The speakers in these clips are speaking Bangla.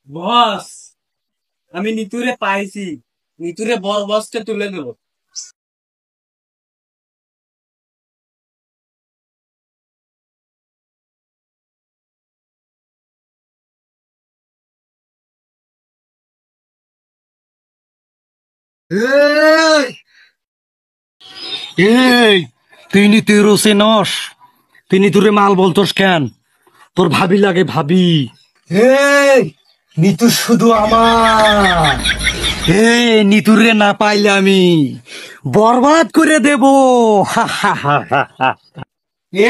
বস, আমি নিতুরে পাইছি। নিতুরে বড় বসকে তুলে দেবো। এই এই তুই নিতুর চেনস? তুই নিতুরে মাল বলতোস কেন? তোর ভাবি লাগে ভাবি। এই নিতু শুধু আমার। এই নিতুরে না পাইলে আমি বরবাদ করে দেব।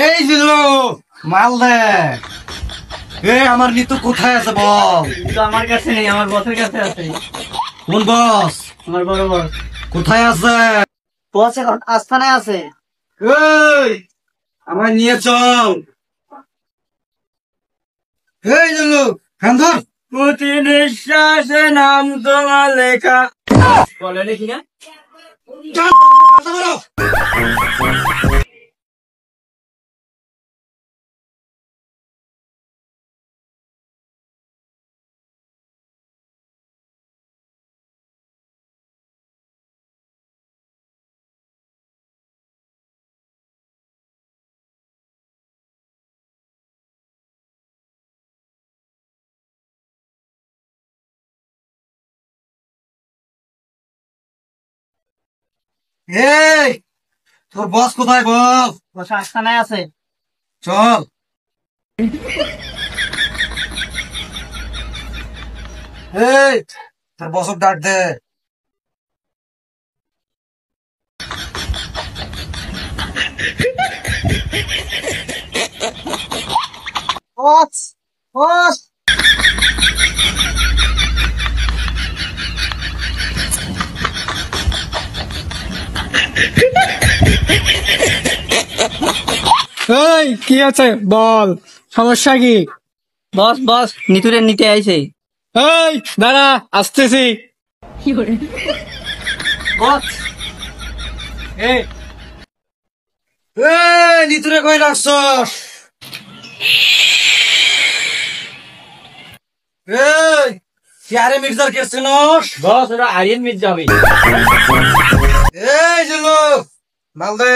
এই ছিল মাল দে। এই আমার নিতু কোথায় আছে বল? কিন্তু আমার কাছে নেই, আমার বসের কাছে আছে। কোন বস? আমার বড় বস। কোথায় আছে? বস এখন আস্তানায় আছে। এই আমার নিয়ে চল। এই জন্য হ্যাঁ ধর। প্রতি নিঃশ্বাসে নাম তোমার লেখা। বলে দেখি না। এই তোর বস কোথায় বল? বস আস্তানায় আছে। চল। এই তোর বসক ডাক দে। বস, বস। এই কি আছে বল, সমস্যা কি? বস বস নিতুরে নিতে আইছে। এই দাঁড়া, আসতেছি। বস এই নিতুরে কই রাখছস? এই চেয়ারে মির্জার কে চিনস? বস, ওরা আরিয়ান মির্জা হবে। এই জন্য মাল দে।